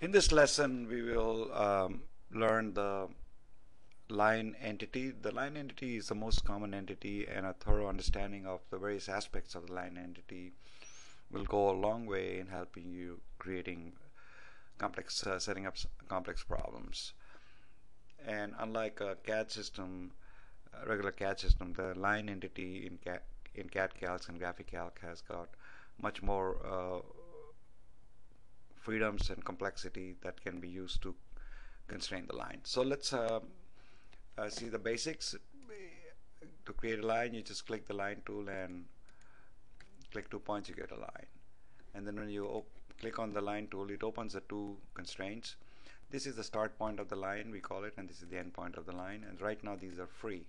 In this lesson, we will learn the line entity. The line entity is the most common entity, and a thorough understanding of the various aspects of the line entity will go a long way in helping you creating setting up complex problems. And unlike a CAD system, a regular CAD system, the line entity in CAD Calc and Graphic Calc has got much more freedoms and complexity that can be used to constrain the line. So let's see the basics. To create a line, you just click the line tool and click 2 points, you get a line. And then when you click on the line tool, it opens the two constraints. This is the start point of the line, we call it, and this is the end point of the line. And right now these are free.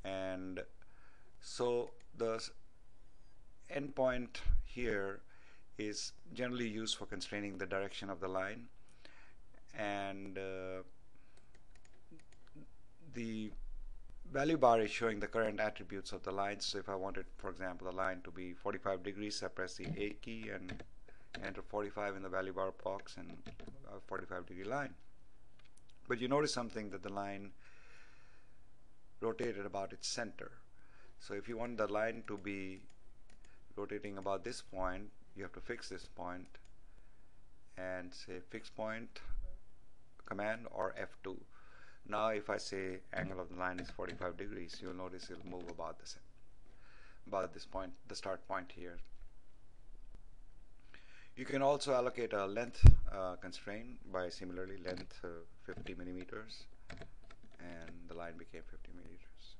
And so the end point here is generally used for constraining the direction of the line. And the value bar is showing the current attributes of the line. So if I wanted, for example, the line to be 45 degrees, I press the A key and enter 45 in the value bar box and a 45-degree line. But you notice something, that the line rotated about its center. So if you want the line to be rotating about this point, you have to fix this point and say fix point command or F2. Now if I say angle of the line is 45 degrees, you'll notice it'll move about this point, the start point here. You can also allocate a length constraint by similarly length 50 millimeters, and the line became 50 millimeters.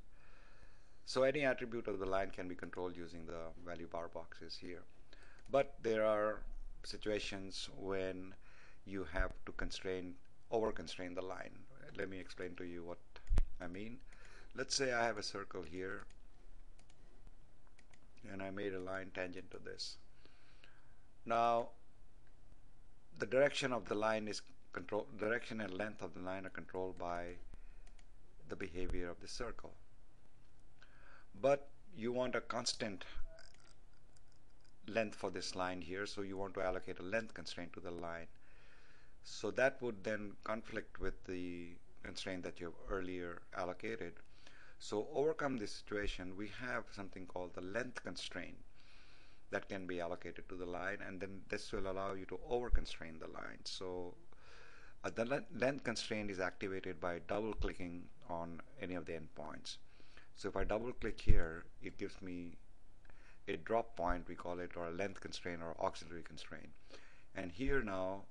So any attribute of the line can be controlled using the value bar boxes here. But there are situations when you have to over constrain the line. Let me explain to you what I mean. Let's say I have a circle here and I made a line tangent to this. Now the direction of the line is direction and length of the line are controlled by the behavior of the circle. But you want a constant length for this line here, so you want to allocate a length constraint to the line. So that would then conflict with the constraint that you have earlier allocated. So overcome this situation, we have something called the length constraint that can be allocated to the line, and then this will allow you to over constrain the line. So the length constraint is activated by double clicking on any of the endpoints. So if I double click here, it gives me a drop point, we call it, or a length constraint or auxiliary constraint. And here now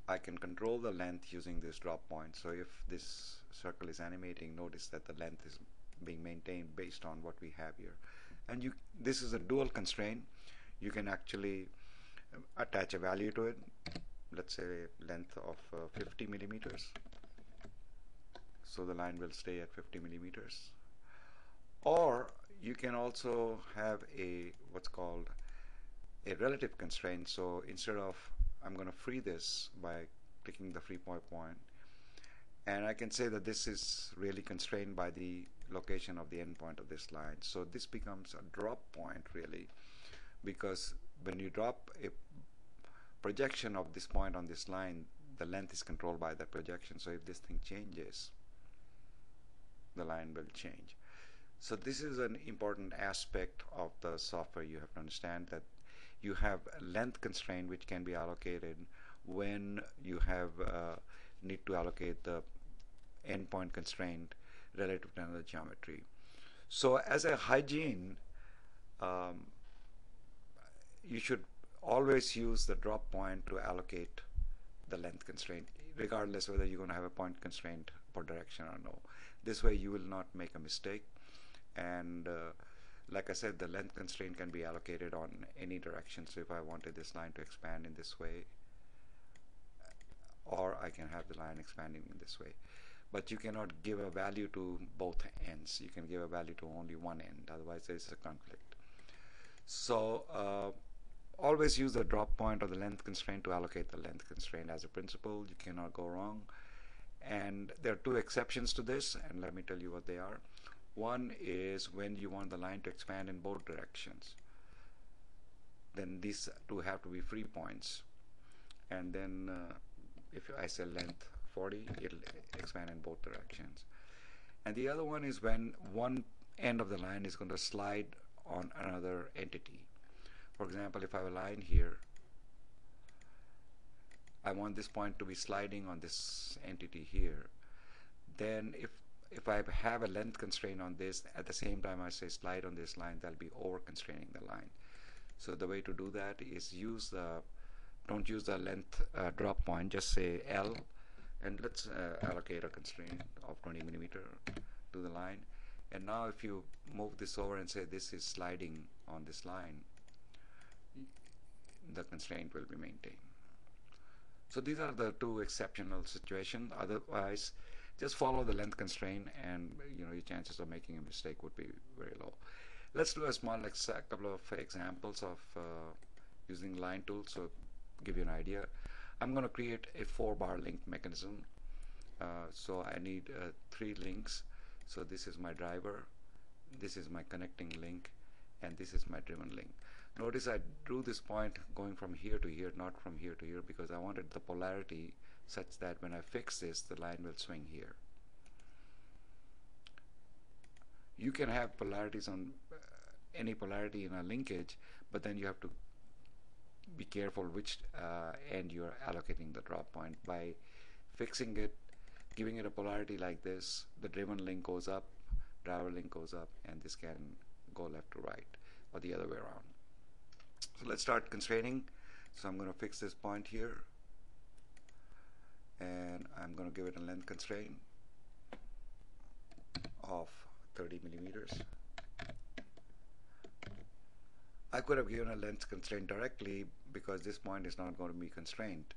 I can control the length using this drop point. So if this circle is animating, notice that the length is being maintained based on what we have here. And this is a dual constraint. You can actually attach a value to it. Let's say length of 50 millimeters. So the line will stay at 50 millimeters. Or you can also have what's called a relative constraint. So instead of, I'm going to free this by clicking the free point, and I can say that this is really constrained by the location of the endpoint of this line. So this becomes a drop point really, because when you drop a projection of this point on this line, the length is controlled by that projection. So if this thing changes, the line will change. So this is an important aspect of the software. You have to understand that you have a length constraint which can be allocated when you have need to allocate the endpoint constraint relative to another geometry. So as a hygiene, you should always use the drop point to allocate the length constraint, regardless whether you're going to have a point constraint for direction or no. This way you will not make a mistake. And like I said, the length constraint can be allocated on any direction. So if I wanted this line to expand in this way, or I can have the line expanding in this way. But you cannot give a value to both ends. You can give a value to only one end, otherwise there's a conflict. So always use the drop point or the length constraint to allocate the length constraint as a principle. You cannot go wrong. And there are two exceptions to this, and let me tell you what they are. One is when you want the line to expand in both directions. Then these two have to be free points. and then if I say length 40, it'll expand in both directions. And the other one is when one end of the line is going to slide on another entity. For example, if I have a line here, I want this point to be sliding on this entity here. Then if I have a length constraint on this, at the same time I say slide on this line, that'll be over constraining the line. So the way to do that is don't use the length drop point, just say L, and let's allocate a constraint of 20 millimeter to the line. And now if you move this over and say this is sliding on this line, the constraint will be maintained. So these are the two exceptional situations. Otherwise, just follow the length constraint, and your chances of making a mistake would be very low. Let's do a small couple of examples of using line tools, so give you an idea. I'm going to create a 4-bar link mechanism. So I need 3 links. So this is my driver, this is my connecting link, and this is my driven link. Notice I drew this point going from here to here, not from here to here, because I wanted the polarity such that when I fix this, the line will swing here. You can have polarities on any polarity in a linkage, but then you have to be careful which end you're allocating the drop point. By fixing it, giving it a polarity like this, the driven link goes up, driver link goes up, and this can go left to right or the other way around. So let's start constraining. So I'm going to fix this point here, and I'm going to give it a length constraint of 30 millimeters. I could have given a length constraint directly because this point is not going to be constrained.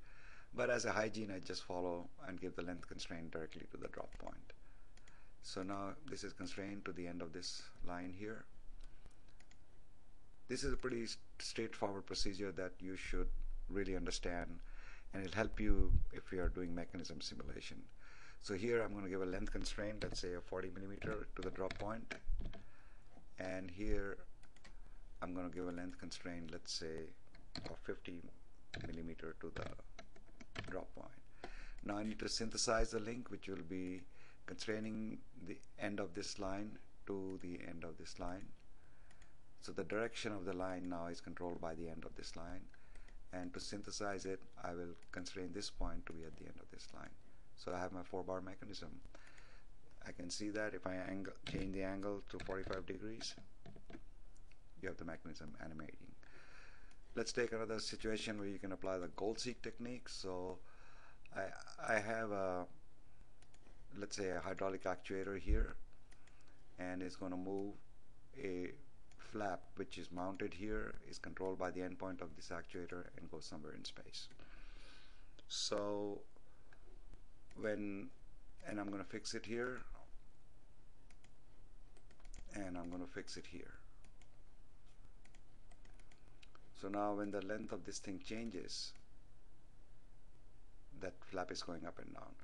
But as a hygiene, I just follow and give the length constraint directly to the drop point. So now this is constrained to the end of this line here. This is a pretty straightforward procedure that you should really understand, and it'll help you if you are doing mechanism simulation. So here I'm going to give a length constraint, let's say a 40 millimeter to the drop point, and here I'm going to give a length constraint, let's say of 50 millimeter to the drop point. Now I need to synthesize the link, which will be constraining the end of this line to the end of this line. So the direction of the line now is controlled by the end of this line, and to synthesize it, I will constrain this point to be at the end of this line. So I have my 4-bar mechanism. I can see that if I change the angle to 45 degrees, you have the mechanism animating. Let's take another situation where you can apply the goal-seek technique. So I have let's say a hydraulic actuator here, and it's going to move a flap which is mounted here, is controlled by the endpoint of this actuator, and goes somewhere in space. So and I'm going to fix it here, and I'm going to fix it here. So now when the length of this thing changes, that flap is going up and down.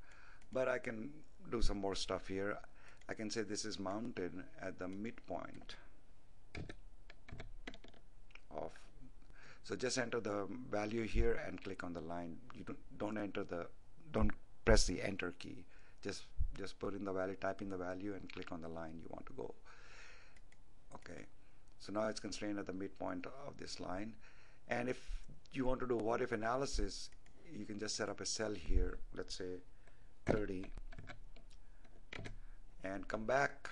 But I can do some more stuff here. I can say this is mounted at the midpoint of, so just enter the value here and click on the line. You don't press the enter key. Just put in the value, type in the value, and click on the line you want to go. Okay. So now it's constrained at the midpoint of this line. And if you want to do what if analysis, you can just set up a cell here, let's say 30, and come back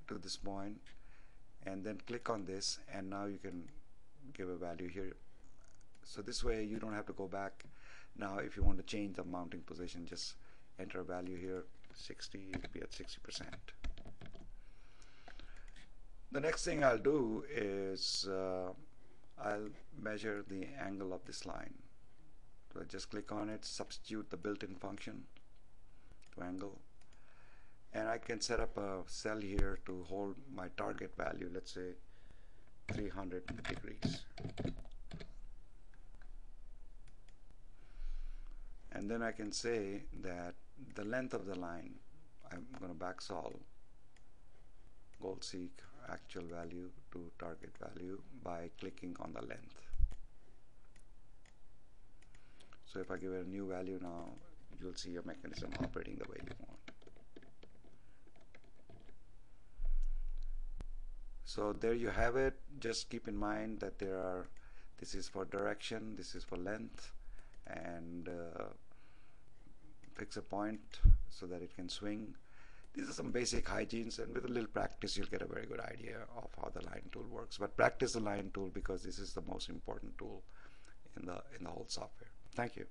to this point, and then click on this, and now you can give a value here. So this way you don't have to go back. Now if you want to change the mounting position, just enter a value here, 60, it'll be at 60%. The next thing I'll do is I'll measure the angle of this line. So I just click on it, substitute the built-in function to angle, and I can set up a cell here to hold my target value, let's say 300 degrees. And then I can say that the length of the line, I'm going to back solve goal-seek actual value to target value by clicking on the length. So if I give it a new value now, you'll see your mechanism operating the way you want. So there you have it. Just keep in mind that this is for direction, this is for length, and fix a point so that it can swing. These are some basic hygienes, and with a little practice you'll get a very good idea of how the line tool works. But practice the line tool because this is the most important tool in the whole software. Thank you.